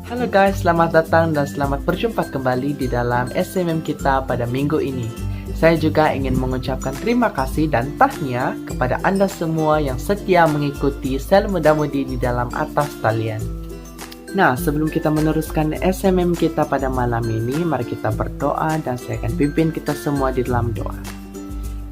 Halo guys, selamat datang dan selamat berjumpa kembali di dalam SMM kita pada minggu ini. Saya juga ingin mengucapkan terima kasih dan tahniah kepada Anda semua yang setia mengikuti sel muda-mudi di dalam atas talian. Nah, sebelum kita meneruskan SMM kita pada malam ini, mari kita berdoa dan saya akan pimpin kita semua di dalam doa.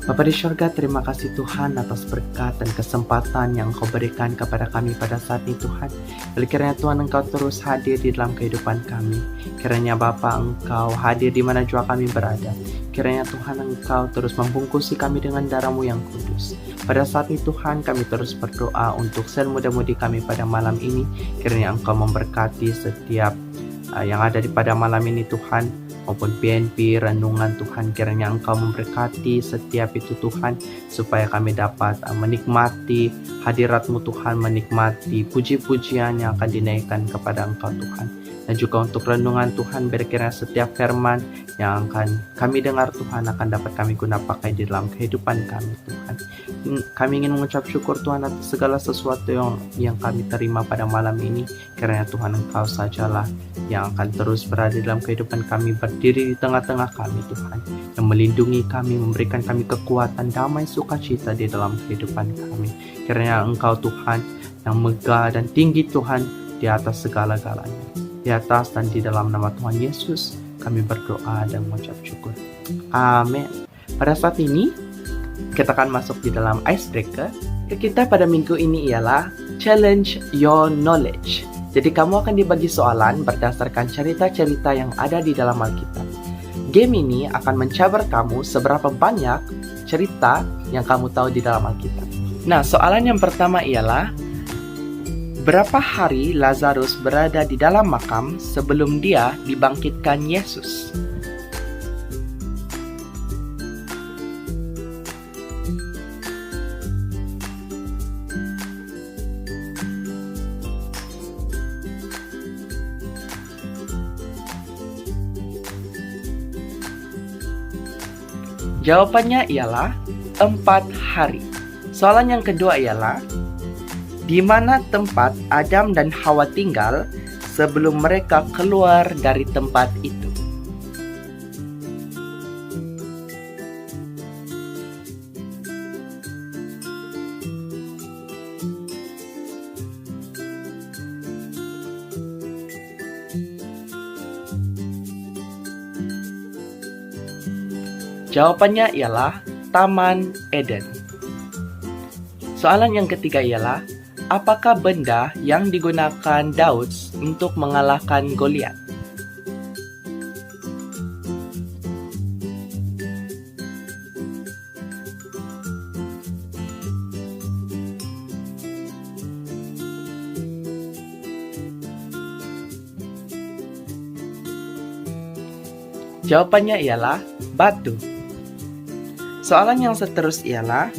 Bapa di surga, terima kasih Tuhan atas berkat dan kesempatan yang Engkau berikan kepada kami pada saat ini Tuhan. Oleh kiranya Tuhan Engkau terus hadir di dalam kehidupan kami. Kiranya Bapa Engkau hadir di mana jua kami berada. Kiranya Tuhan Engkau terus membungkusi kami dengan darah-Mu yang kudus. Pada saat ini Tuhan kami terus berdoa untuk sel muda-mudi kami pada malam ini. Kiranya Engkau memberkati setiap yang ada di pada malam ini Tuhan, maupun PNP, renungan Tuhan, kiranya Engkau memberkati setiap itu Tuhan, supaya kami dapat menikmati hadirat-Mu Tuhan, menikmati puji-pujian yang akan dinaikkan kepada Engkau Tuhan. Dan juga untuk renungan Tuhan, berkiranya setiap firman yang akan kami dengar Tuhan akan dapat kami guna pakai di dalam kehidupan kami Tuhan. Kami ingin mengucap syukur Tuhan atas segala sesuatu yang kami terima pada malam ini. Kiranya Tuhan Engkau sajalah yang akan terus berada dalam kehidupan kami, berdiri di tengah-tengah kami Tuhan, yang melindungi kami, memberikan kami kekuatan, damai, sukacita di dalam kehidupan kami. Kiranya Engkau Tuhan yang megah dan tinggi Tuhan di atas segala-galanya. Di atas dan di dalam nama Tuhan Yesus kami berdoa dan mengucap syukur. Amin. Pada saat ini kita akan masuk di dalam icebreaker. Kita pada minggu ini ialah challenge your knowledge. Jadi kamu akan dibagi soalan berdasarkan cerita-cerita yang ada di dalam Alkitab. Game ini akan mencabar kamu seberapa banyak cerita yang kamu tahu di dalam Alkitab. Nah, soalan yang pertama ialah, berapa hari Lazarus berada di dalam makam sebelum dia dibangkitkan Yesus? Jawabannya ialah 4 hari. Soalan yang kedua ialah, di mana tempat Adam dan Hawa tinggal sebelum mereka keluar dari tempat itu? Jawabannya ialah Taman Eden. Soalan yang ketiga ialah, apakah benda yang digunakan Daud untuk mengalahkan Goliat? Jawabannya ialah batu. Soalan yang seterusnya ialah,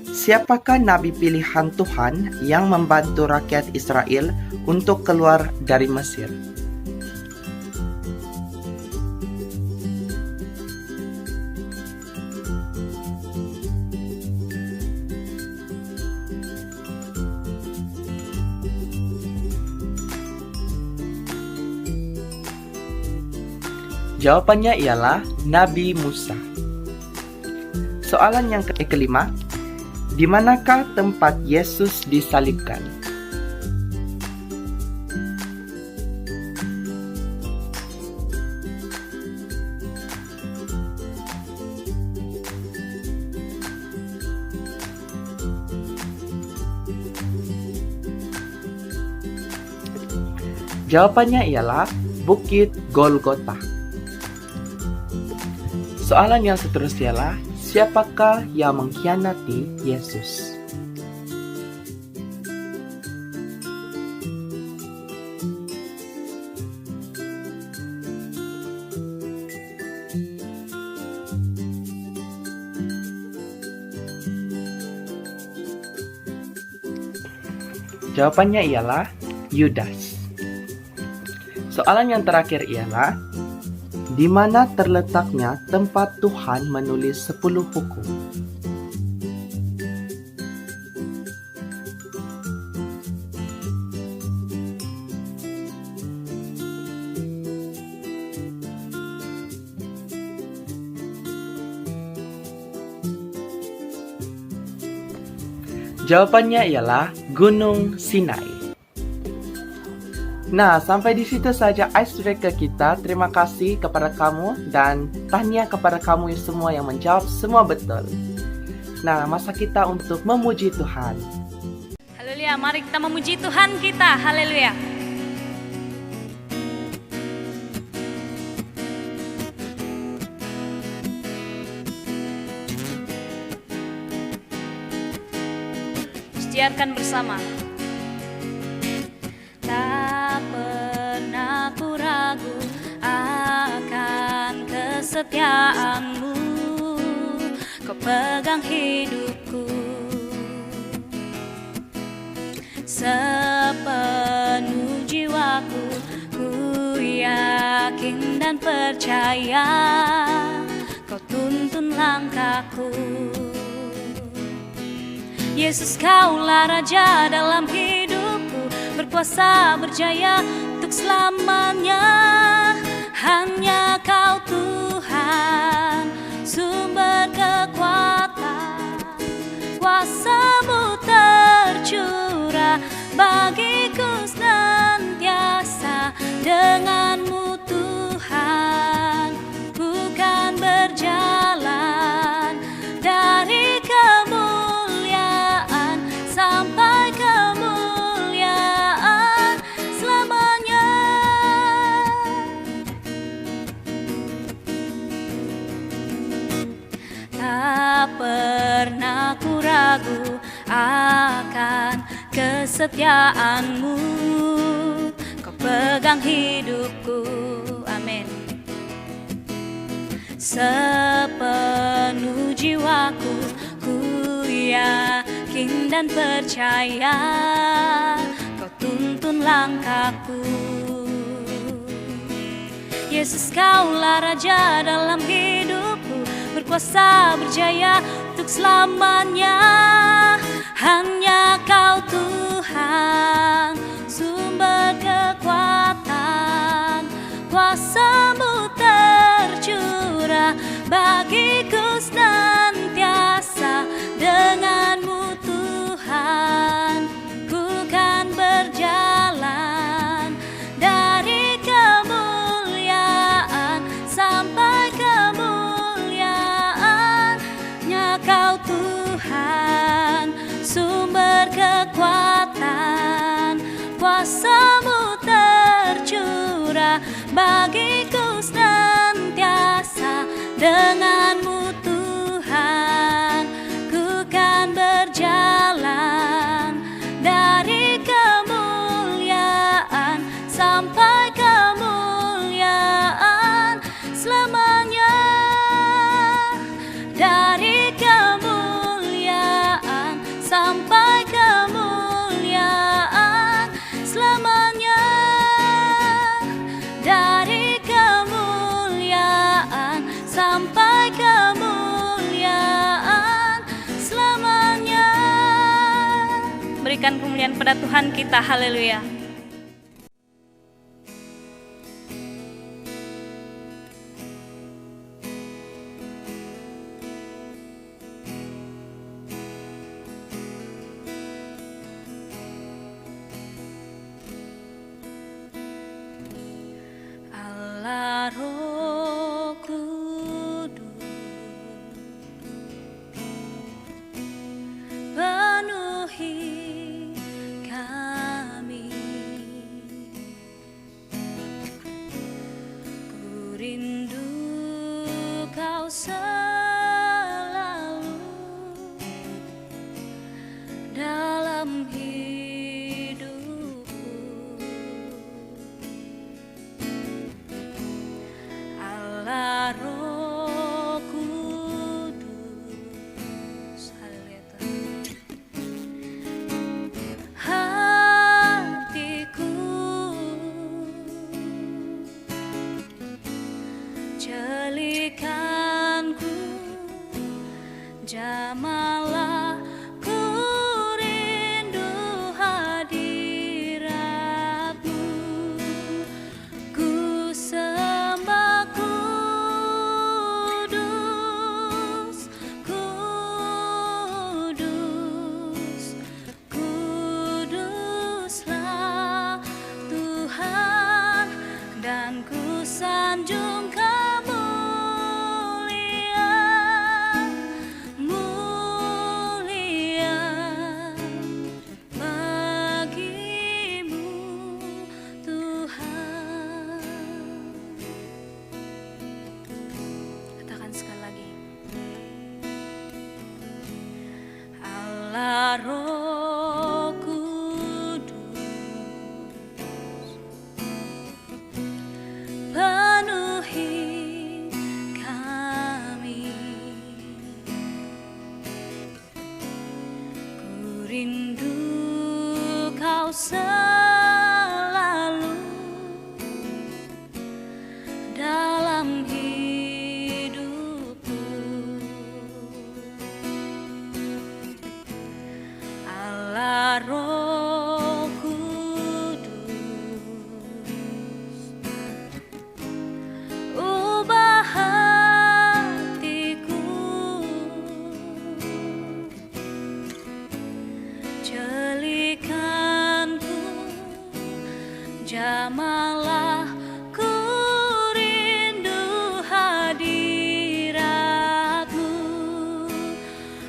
siapakah nabi pilihan Tuhan yang membantu rakyat Israel untuk keluar dari Mesir? Jawabannya ialah Nabi Musa. Soalan yang kelima, di manakah tempat Yesus disalibkan? Jawabannya ialah Bukit Golgota. Soalan yang seterusnya ialah, siapakah yang mengkhianati Yesus? Jawabannya ialah Yudas. Soalan yang terakhir ialah, di mana terletaknya tempat Tuhan menulis 10 hukum? Jawabannya ialah Gunung Sinai. Nah, sampai di situ saja icebreaker kita. Terima kasih kepada kamu dan tahniah kepada kamu semua yang menjawab semua betul. Nah, masa kita untuk memuji Tuhan. Haleluya, mari kita memuji Tuhan kita. Haleluya. Siarkan bersama. Tak pernah ku ragu akan kesetiaan-Mu, Kau pegang hidupku. Sepenuh jiwaku ku yakin dan percaya Kau tuntun langkahku. Yesus, Kaulah Raja dalam hidupku, berkuasa berjaya untuk selamanya. Hanya Kau Tuhan, sumber kekuatan, kuasa-Mu tercurah bagiku senantiasa. Dengan-Mu Tuhan, ku kan berjalan dari kemuliaan sampai kemuliaan selamanya. Tak pernah ku ragu akan kesetiaan-Mu, Kau pegang hidupku. Amin. Sepenuh jiwaku ku yakin dan percaya Kau tuntun langkahku. Yesus, Kaulah Raja dalam hidupku, berkuasa berjaya untuk selamanya. Hanya Kau Tuhan, sumber kekuatan, kuasa-Mu tercurah bagiku senantiasa. Dengan-Mu Tuhan, ku kan berjalan dari kemuliaan sampai kemuliaan. Hanya Kau Tuhan, sumber kekuatan, kuasa-Mu tercurah bagiku senantiasa. Dengan-Mu Tuhan, ku kan berjalan dari kemuliaan sampai kemuliaan selamanya. Dari kemuliaan sampai kemuliaan selamanya. Dari kemuliaan sampai kemuliaan selamanya. Berikan kemuliaan pada Tuhan kita. Haleluya. Allah Roh Kudus, penuhi kami. Ku rindu Kau selalu dalam hidupku. Allah Roh Kudus, haleluya Tuhan. Hatiku jelikanku, jamalah ku rindu hadirat-Mu. Ku sembah kudus, kudus, Roh Kudus, penuhi kami. Ku rindu Kau selalu dalam hidupku. Allah Roh Kudus, ubah hatiku, jelikanku, jamalah ku rindu hadirat-Mu.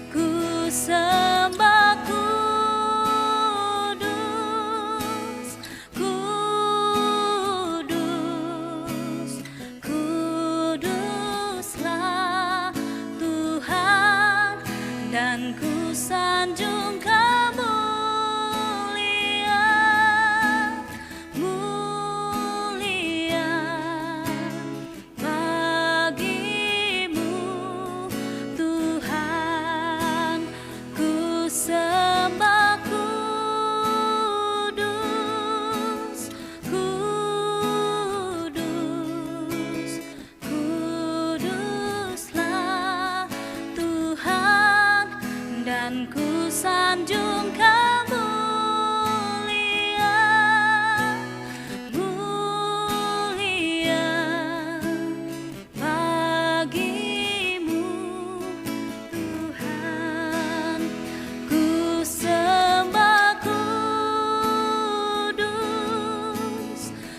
Ku sembah Kudus, Kudus, Kuduslah Tuhan, dan ku sanjung kemuliaan, mulia bagi-Mu Tuhan. Ku sembah Kudus, Kudus, Kuduslah Tuhan, dan ku sanjung kemuliaan, mulia bagi-Mu Tuhan. Ku sembah Kudus,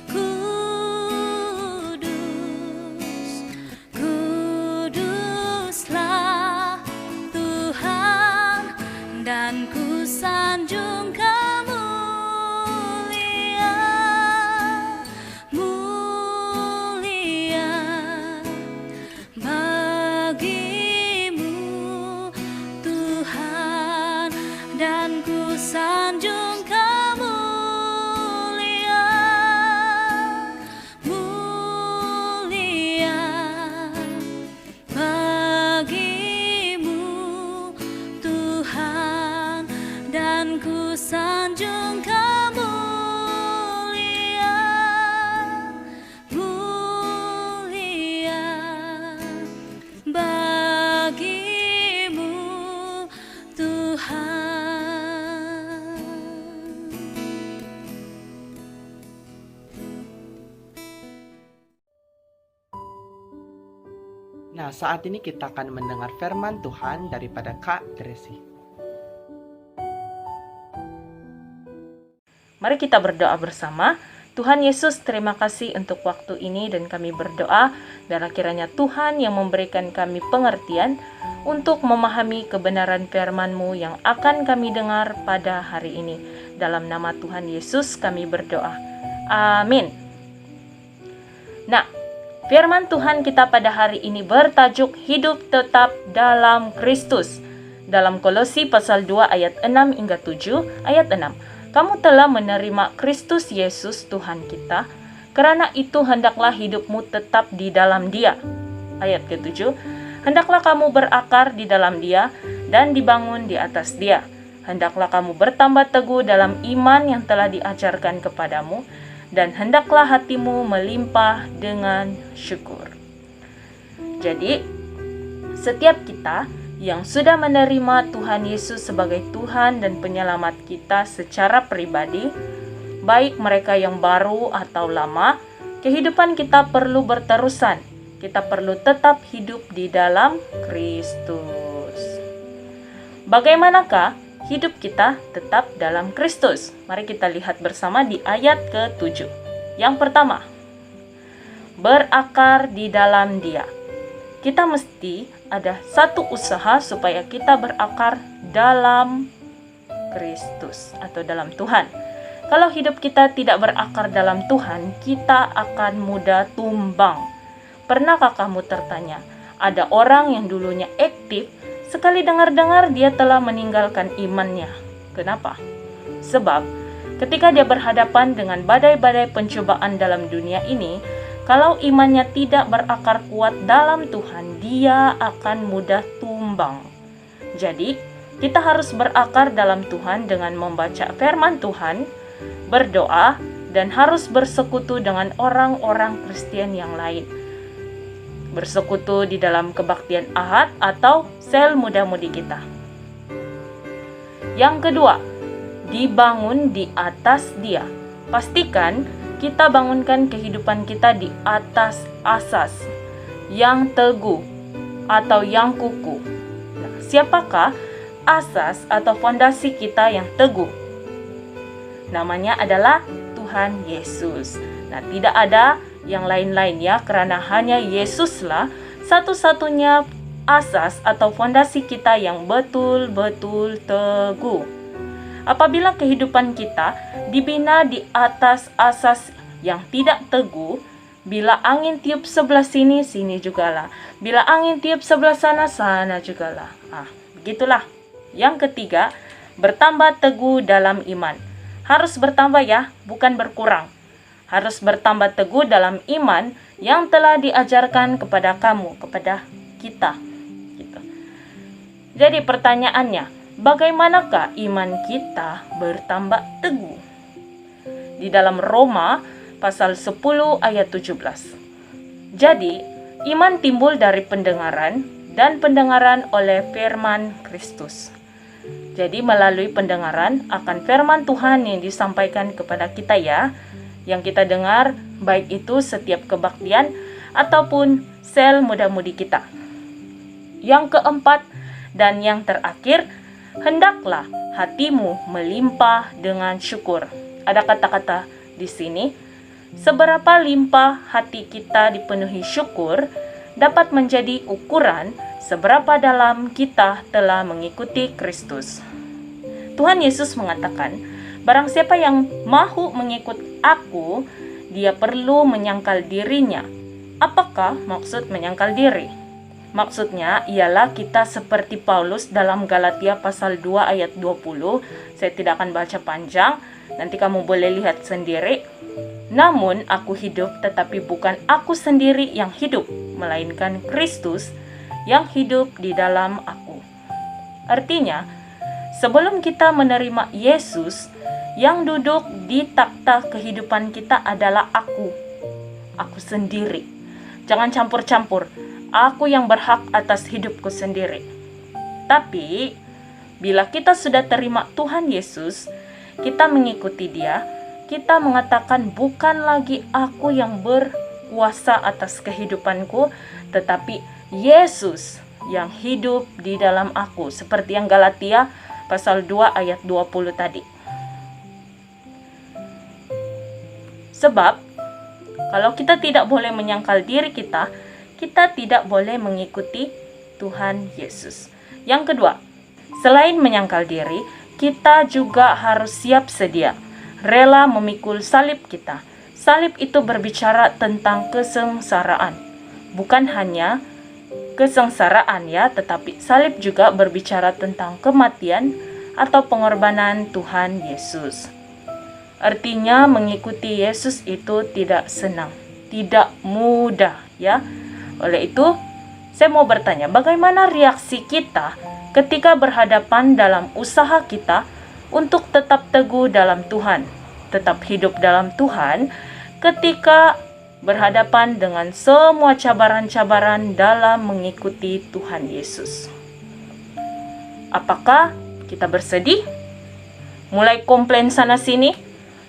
Kudus, Kuduslah Tuhan, dan ku sanjung kemuliaan, mulia bagi-Mu Tuhan, dan ku sanjung kemuliaan, mulia bagi-Mu Tuhan, dan ku sanjung kemuliaan, mulia bagi-Mu Tuhan. Nah, saat ini kita akan mendengar firman Tuhan daripada Kak Tracy. Mari kita berdoa bersama. Tuhan Yesus, terima kasih untuk waktu ini, dan kami berdoa biarlah kiranya Tuhan yang memberikan kami pengertian untuk memahami kebenaran firman-Mu yang akan kami dengar pada hari ini. Dalam nama Tuhan Yesus kami berdoa. Amin. Nah, firman Tuhan kita pada hari ini bertajuk hidup tetap dalam Kristus. Dalam Kolose pasal 2 ayat 6 hingga 7, ayat 6. Kamu telah menerima Kristus Yesus Tuhan kita, karena itu hendaklah hidupmu tetap di dalam Dia. Ayat ke-7. Hendaklah kamu berakar di dalam Dia dan dibangun di atas Dia. Hendaklah kamu bertambah teguh dalam iman yang telah diajarkan kepadamu, dan hendaklah hatimu melimpah dengan syukur. Jadi, setiap kita yang sudah menerima Tuhan Yesus sebagai Tuhan dan Penyelamat kita secara pribadi, baik mereka yang baru atau lama, kehidupan kita perlu berterusan. Kita perlu tetap hidup di dalam Kristus. Bagaimanakah hidup kita tetap dalam Kristus? Mari kita lihat bersama di ayat ke-7. Yang pertama, berakar di dalam Dia. Kita mesti ada satu usaha supaya kita berakar dalam Kristus atau dalam Tuhan. Kalau hidup kita tidak berakar dalam Tuhan, kita akan mudah tumbang. Pernahkah kamu tertanya, ada orang yang dulunya aktif, Sekali dengar-dengar dia telah meninggalkan imannya. Kenapa? Sebab ketika dia berhadapan dengan badai-badai pencobaan dalam dunia ini, kalau imannya tidak berakar kuat dalam Tuhan, dia akan mudah tumbang. Jadi, kita harus berakar dalam Tuhan dengan membaca firman Tuhan, berdoa, dan harus bersekutu dengan orang-orang Kristen yang lain. Bersekutu di dalam kebaktian Ahad atau sel muda-mudi kita. Yang kedua, dibangun di atas Dia. Pastikan kita bangunkan kehidupan kita di atas asas yang teguh atau yang kukuh. Nah, siapakah asas atau fondasi kita yang teguh? Namanya adalah Tuhan Yesus. Nah, tidak ada yang lain-lain ya, karena hanya Yesuslah satu-satunya asas atau fondasi kita yang betul-betul teguh. Apabila kehidupan kita dibina di atas asas yang tidak teguh, bila angin tiup sebelah sini, sini jugalah. Bila angin tiup sebelah sana, sana jugalah. Begitulah. Yang ketiga, bertambah teguh dalam iman. Harus bertambah ya, bukan berkurang. Harus bertambah teguh dalam iman yang telah diajarkan kepada kamu, kepada kita. Gitu. Jadi pertanyaannya, bagaimanakah iman kita bertambah teguh? Di dalam Roma pasal 10 ayat 17. Jadi, iman timbul dari pendengaran dan pendengaran oleh firman Kristus. Jadi melalui pendengaran akan firman Tuhan yang disampaikan kepada kita ya, yang kita dengar baik itu setiap kebaktian ataupun sel muda-mudi kita. Yang keempat dan yang terakhir, hendaklah hatimu melimpah dengan syukur. Ada kata-kata di sini, seberapa limpah hati kita dipenuhi syukur dapat menjadi ukuran seberapa dalam kita telah mengikuti Kristus. Tuhan Yesus mengatakan, barang siapa yang mahu mengikut aku, dia perlu menyangkal dirinya. Apakah maksud menyangkal diri? Maksudnya ialah kita seperti Paulus dalam Galatia pasal 2 ayat 20. Saya tidak akan baca panjang, nanti kamu boleh lihat sendiri. Namun aku hidup, tetapi bukan aku sendiri yang hidup, melainkan Kristus yang hidup di dalam aku. Artinya, sebelum kita menerima Yesus, yang duduk di takhta kehidupan kita adalah aku sendiri. Jangan campur-campur. Aku yang berhak atas hidupku sendiri. Tapi, bila kita sudah terima Tuhan Yesus, kita mengikuti Dia, kita mengatakan bukan lagi aku yang berkuasa atas kehidupanku, tetapi Yesus yang hidup di dalam aku. Seperti yang Galatia pasal 2 ayat 20 tadi. Sebab, kalau kita tidak boleh menyangkal diri kita tidak boleh mengikuti Tuhan Yesus. Yang kedua, selain menyangkal diri, kita juga harus siap sedia, rela memikul salib kita. Salib itu berbicara tentang kesengsaraan. Bukan hanya kesengsaraan ya, tetapi salib juga berbicara tentang kematian atau pengorbanan Tuhan Yesus. Artinya mengikuti Yesus itu tidak senang, tidak mudah ya. Oleh itu, saya mau bertanya, bagaimana reaksi kita ketika berhadapan dalam usaha kita untuk tetap teguh dalam Tuhan, tetap hidup dalam Tuhan, ketika berhadapan dengan semua cabaran-cabaran dalam mengikuti Tuhan Yesus? Apakah kita bersedih, mulai komplain sana-sini,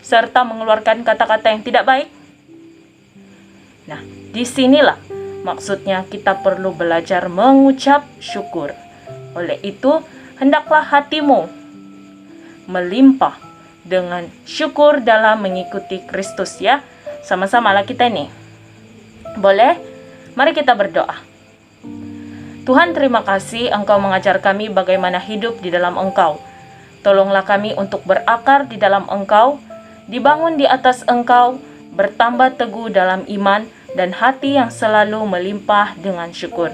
serta mengeluarkan kata-kata yang tidak baik? Nah, disinilah maksudnya kita perlu belajar mengucap syukur. Oleh itu, hendaklah hatimu melimpah dengan syukur dalam mengikuti Kristus ya. Sama-samalah kita nih. Boleh? Mari kita berdoa. Tuhan, terima kasih Engkau mengajar kami bagaimana hidup di dalam Engkau. Tolonglah kami untuk berakar di dalam Engkau, dibangun di atas Engkau, bertambah teguh dalam iman, dan hati yang selalu melimpah dengan syukur.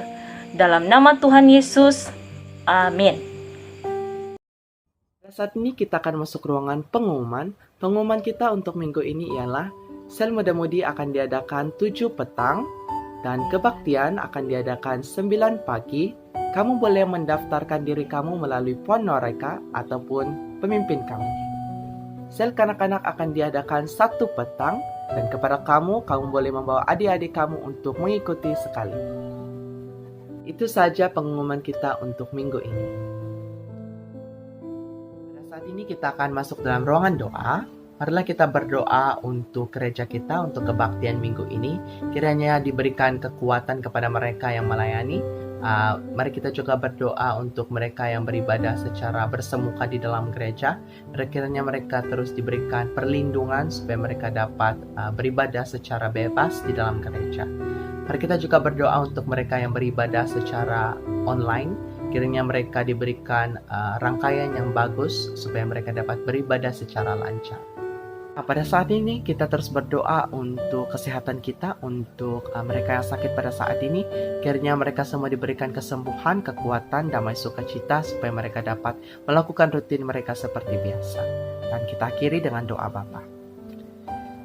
Dalam nama Tuhan Yesus, Amin. Saat ini kita akan masuk ruangan pengumuman. Pengumuman kita untuk minggu ini ialah sel muda-mudi akan diadakan 7 petang dan kebaktian akan diadakan 9 pagi. Kamu boleh mendaftarkan diri kamu melalui Puan Noreka ataupun pemimpin kamu. Sel kanak-kanak akan diadakan 1 petang dan kepada kamu boleh membawa adik-adik kamu untuk mengikuti sekali. Itu saja pengumuman kita untuk minggu ini. Saat ini kita akan masuk dalam ruangan doa. Marilah kita berdoa untuk gereja kita, untuk kebaktian minggu ini. Kiranya diberikan kekuatan kepada mereka yang melayani. Mari kita juga berdoa untuk mereka yang beribadah secara bersemuka di dalam gereja. Kiranya mereka terus diberikan perlindungan supaya mereka dapat beribadah secara bebas di dalam gereja. Mari kita juga berdoa untuk mereka yang beribadah secara online. Kiranya mereka diberikan rangkaian yang bagus supaya mereka dapat beribadah secara lancar. Pada saat ini kita terus berdoa untuk kesehatan kita, untuk mereka yang sakit pada saat ini. Kiranya mereka semua diberikan kesembuhan, kekuatan, damai sukacita supaya mereka dapat melakukan rutin mereka seperti biasa. Dan kita akhiri dengan doa Bapa.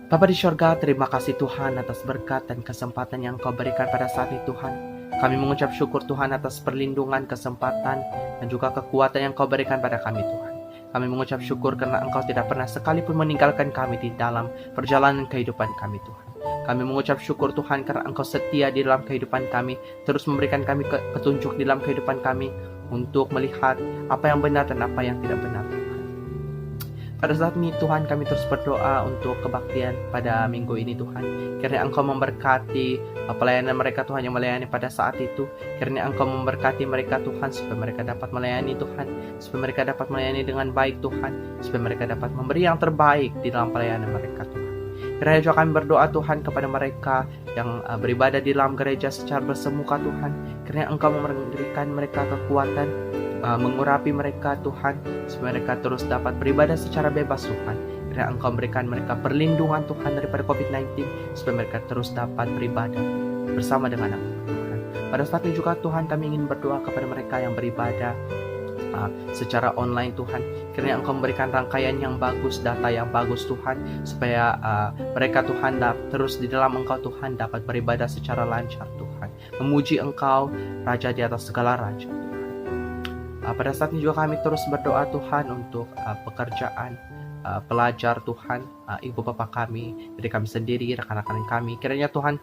Bapa di syurga, terima kasih Tuhan atas berkat dan kesempatan yang Kau berikan pada saat ini Tuhan. Kami mengucap syukur Tuhan atas perlindungan, kesempatan, dan juga kekuatan yang Kau berikan pada kami Tuhan. Kami mengucap syukur karena Engkau tidak pernah sekalipun meninggalkan kami di dalam perjalanan kehidupan kami Tuhan. Kami mengucap syukur Tuhan karena Engkau setia di dalam kehidupan kami, terus memberikan kami petunjuk di dalam kehidupan kami untuk melihat apa yang benar dan apa yang tidak benar Tuhan. Pada saat ini Tuhan kami terus berdoa untuk kebaktian pada minggu ini Tuhan. Kiranya Engkau memberkati pelayanan mereka Tuhan yang melayani pada saat itu. Kiranya Engkau memberkati mereka Tuhan supaya mereka dapat melayani Tuhan. Supaya mereka dapat melayani dengan baik Tuhan. Supaya mereka dapat memberi yang terbaik di dalam pelayanan mereka Tuhan. Kiranya juga kami berdoa Tuhan kepada mereka yang beribadah di dalam gereja secara bersemuka Tuhan. Kiranya Engkau memberikan mereka kekuatan, mengurapi mereka Tuhan, supaya mereka terus dapat beribadah secara bebas Tuhan. Kiranya Engkau berikan mereka perlindungan Tuhan daripada COVID-19, supaya mereka terus dapat beribadah bersama dengan Engkau Tuhan. Pada saat ini juga Tuhan kami ingin berdoa kepada mereka yang beribadah secara online Tuhan. Kiranya Engkau memberikan rangkaian yang bagus, data yang bagus Tuhan, supaya mereka Tuhan terus di dalam Engkau Tuhan dapat beribadah secara lancar Tuhan, memuji Engkau Raja di atas segala raja Tuhan. Pada saat ini juga kami terus berdoa Tuhan untuk pekerjaan pelajar Tuhan, ibu bapa kami, diri kami sendiri, rekan-rekan kami. Kiranya Tuhan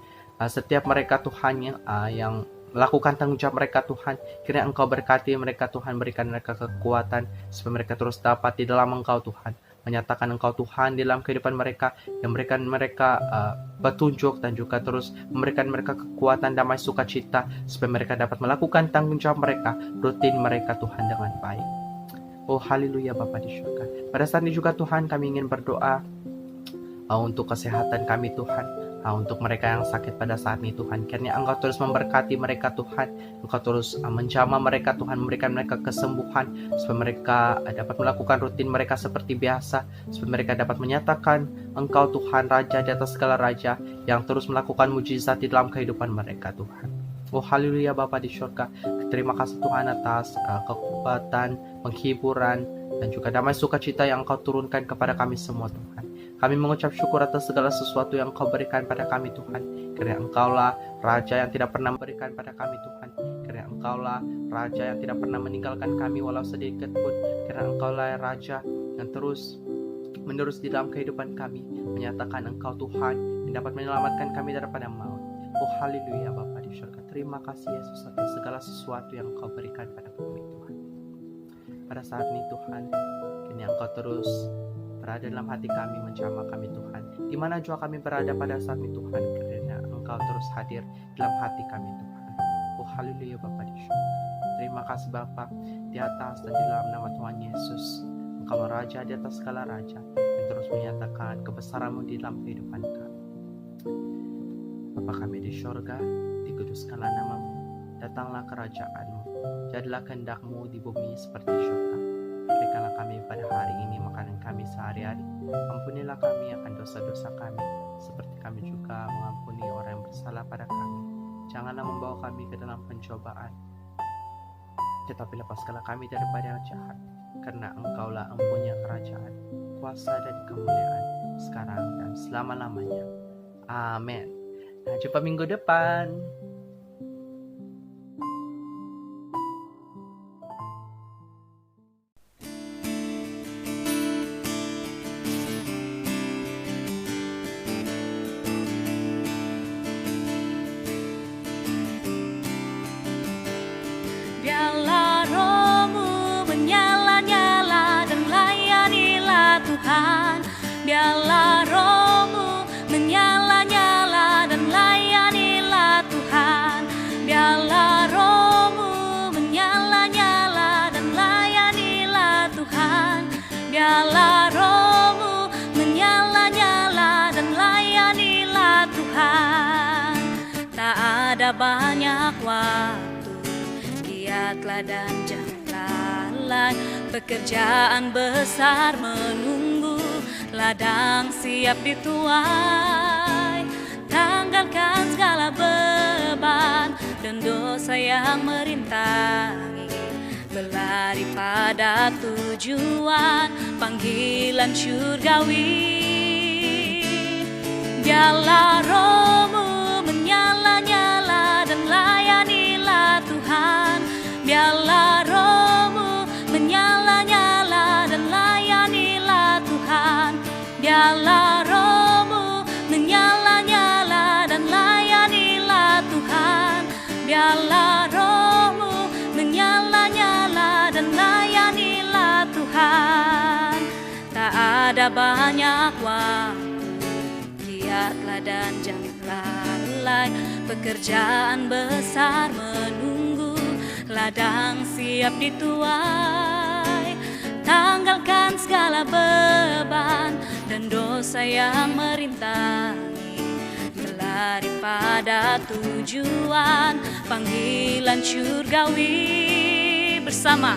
setiap mereka Tuhan yang melakukan tanggung jawab mereka Tuhan, kiranya Engkau berkati mereka Tuhan, berikan mereka kekuatan supaya mereka terus dapat di dalam Engkau Tuhan, menyatakan Engkau Tuhan di dalam kehidupan mereka, yang memberikan mereka petunjuk dan juga terus memberikan mereka kekuatan, damai sukacita supaya mereka dapat melakukan tanggung jawab mereka, rutin mereka Tuhan dengan baik. Oh haleluya Bapa di surga. Pada saat ini juga Tuhan kami ingin berdoa untuk kesehatan kami Tuhan, untuk mereka yang sakit pada saat ini Tuhan. Kiranya Engkau terus memberkati mereka Tuhan, Engkau terus menjamah mereka Tuhan, memberikan mereka kesembuhan supaya mereka dapat melakukan rutin mereka seperti biasa, supaya mereka dapat menyatakan Engkau Tuhan Raja di atas segala raja, yang terus melakukan mujizat di dalam kehidupan mereka Tuhan. Oh haleluya Bapa di surga. Terima kasih Tuhan atas kekuatan, penghiburan, dan juga damai sukacita yang Engkau turunkan kepada kami semua Tuhan. Kami mengucap syukur atas segala sesuatu yang Engkau berikan pada kami Tuhan. Kiranya Engkaulah Raja yang tidak pernah memberikan pada kami Tuhan. Kiranya Engkaulah Raja yang tidak pernah meninggalkan kami walau sedikit pun. Kiranya Engkaulah Raja yang terus menerus di dalam kehidupan kami, menyatakan Engkau Tuhan yang dapat menyelamatkan kami daripada maut. Oh haleluya Bapa di surga. Terima kasih Yesus atas segala sesuatu yang Engkau berikan pada kami Tuhan. Pada saat ini Tuhan, kini Engkau terus berada dalam hati kami, menjamah kami Tuhan. Di mana juga kami berada pada saat ini Tuhan, kiranya Engkau terus hadir dalam hati kami Tuhan. Oh haleluya Bapa di surga. Terima kasih Bapa, di atas dan di dalam nama Tuhan Yesus, Engkau Raja di atas segala raja, yang terus menyatakan kebesaran-Mu di dalam kehidupan kami. Bapa kami di surga, dikuduskanlah nama-Mu, datanglah kerajaan-Mu, jadilah kehendak-Mu di bumi seperti di surga. Berikanlah kami pada hari ini makanan kami sehari-hari. Ampunilah kami akan dosa-dosa kami, seperti kami juga mengampuni orang yang bersalah pada kami. Janganlah membawa kami ke dalam pencobaan, tetapi lepaskanlah kami daripada yang jahat, karena Engkaulah empunya kerajaan, kuasa dan kemuliaan, sekarang dan selama-lamanya. Amin. Nah, jumpa minggu depan. Biarlah rohmu menyala-nyala dan layanilah Tuhan. Biarlah rohmu menyala-nyala dan layanilah Tuhan. Biarlah rohmu menyala-nyala dan layanilah Tuhan. Biarlah rohmu menyala-nyala dan layanilah Tuhan. Tak ada banyak waktu, giatlah dan jangan lalai. Pekerjaan besar menunggu, ladang siap dituai. Tanggalkan segala beban dan dosa yang merintangi. Berlari pada tujuan, panggilan syurgawi. Biarlah rohmu menyala-nyala dan layanilah Tuhan. Biarlah rohmu menyala-nyala dan layanilah Tuhan. Biarlah rohmu menyala-nyala dan layanilah Tuhan. Biarlah rohmu menyala-nyala dan layanilah Tuhan. Tak ada banyak waktu, giatlah dan jangan lalai. Pekerjaan besar menunggu, ladang siap dituai. Tanggalkan segala beban dan dosa yang merintangi. Berlari pada tujuan, panggilan syurgawi. Bersama,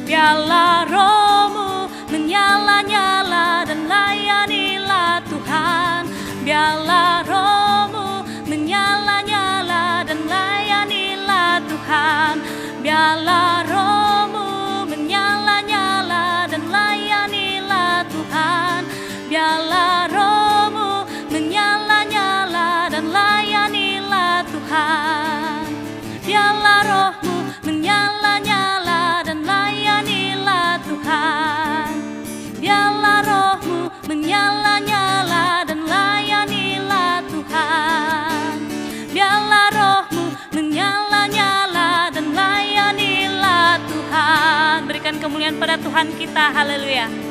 biarlah rohmu menyala-nyala dan layanilah Tuhan. Biarlah rohmu menyala-nyala dan layanilah Tuhan. Biarlah rohmu menyala-nyala dan layanilah Tuhan. Biarlah rohmu menyala-nyala dan layanilah Tuhan. Biarlah rohmu menyala-nyala dan layanilah Tuhan. Biarlah rohmu menyala-nyala dan layanilah Tuhan. Biarlah rohmu menyala-nyala dan layanilah Tuhan. Berikan kemuliaan pada Tuhan kita, haleluya.